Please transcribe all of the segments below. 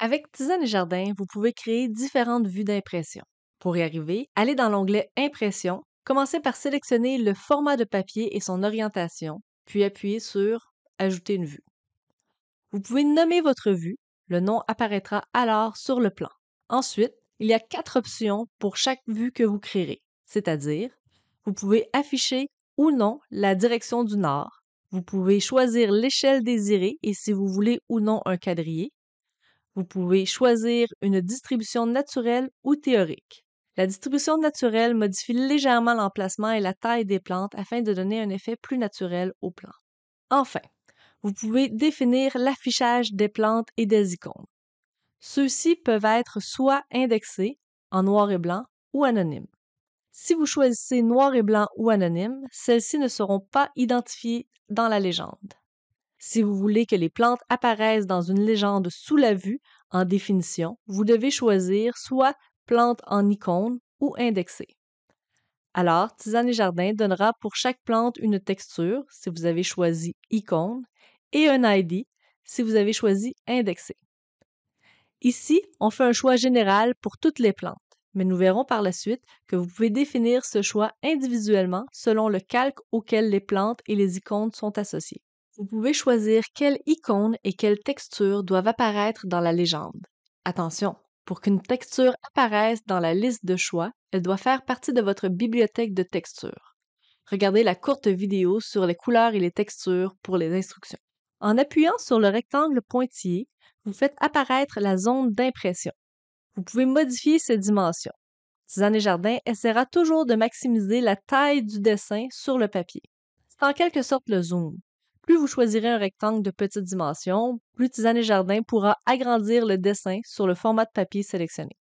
Avec Tisane et Jardin, vous pouvez créer différentes vues d'impression. Pour y arriver, allez dans l'onglet Impression, commencez par sélectionner le format de papier et son orientation, puis appuyez sur Ajouter une vue. Vous pouvez nommer votre vue, le nom apparaîtra alors sur le plan. Ensuite, il y a 4 options pour chaque vue que vous créerez, c'est-à-dire, vous pouvez afficher ou non la direction du nord, vous pouvez choisir l'échelle désirée et si vous voulez ou non un quadrillé, vous pouvez choisir une distribution naturelle ou théorique. La distribution naturelle modifie légèrement l'emplacement et la taille des plantes afin de donner un effet plus naturel au plan. Enfin, vous pouvez définir l'affichage des plantes et des icônes. Ceux-ci peuvent être soit indexés, en noir et blanc, ou anonymes. Si vous choisissez noir et blanc ou anonyme, celles-ci ne seront pas identifiées dans la légende. Si vous voulez que les plantes apparaissent dans une légende sous la vue, en définition, vous devez choisir soit plante en icône ou indexée. Alors, Tisane et Jardin donnera pour chaque plante une texture, si vous avez choisi icône, et un ID, si vous avez choisi indexé. Ici, on fait un choix général pour toutes les plantes, mais nous verrons par la suite que vous pouvez définir ce choix individuellement selon le calque auquel les plantes et les icônes sont associées. Vous pouvez choisir quelle icône et quelle texture doivent apparaître dans la légende. Attention, pour qu'une texture apparaisse dans la liste de choix, elle doit faire partie de votre bibliothèque de textures. Regardez la courte vidéo sur les couleurs et les textures pour les instructions. En appuyant sur le rectangle pointillé, vous faites apparaître la zone d'impression. Vous pouvez modifier ses dimensions. Tisane et Jardin essaiera toujours de maximiser la taille du dessin sur le papier. C'est en quelque sorte le zoom. Plus vous choisirez un rectangle de petite dimension, plus Tisane et Jardin pourra agrandir le dessin sur le format de papier sélectionné.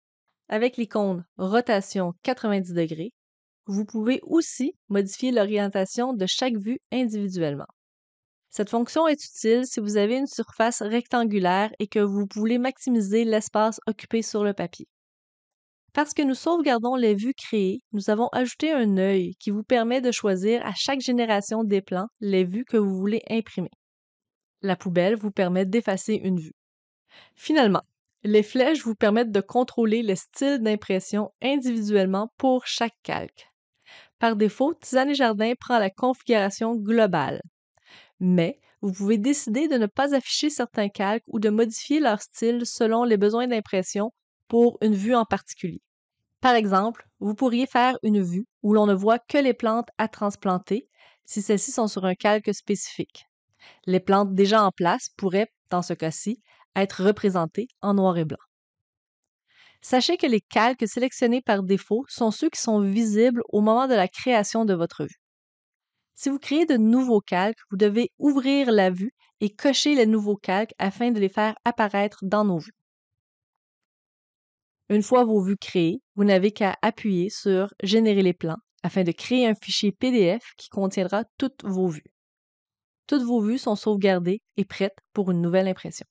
Avec l'icône Rotation 90 degrés, vous pouvez aussi modifier l'orientation de chaque vue individuellement. Cette fonction est utile si vous avez une surface rectangulaire et que vous voulez maximiser l'espace occupé sur le papier. Parce que nous sauvegardons les vues créées, nous avons ajouté un œil qui vous permet de choisir à chaque génération des plans les vues que vous voulez imprimer. La poubelle vous permet d'effacer une vue. Finalement, les flèches vous permettent de contrôler le style d'impression individuellement pour chaque calque. Par défaut, Tisane et Jardin prend la configuration globale. Mais vous pouvez décider de ne pas afficher certains calques ou de modifier leur style selon les besoins d'impression pour une vue en particulier. Par exemple, vous pourriez faire une vue où l'on ne voit que les plantes à transplanter si celles-ci sont sur un calque spécifique. Les plantes déjà en place pourraient, dans ce cas-ci, être représentées en noir et blanc. Sachez que les calques sélectionnés par défaut sont ceux qui sont visibles au moment de la création de votre vue. Si vous créez de nouveaux calques, vous devez ouvrir la vue et cocher les nouveaux calques afin de les faire apparaître dans nos vues. Une fois vos vues créées, vous n'avez qu'à appuyer sur « Générer les plans » afin de créer un fichier PDF qui contiendra toutes vos vues. Toutes vos vues sont sauvegardées et prêtes pour une nouvelle impression.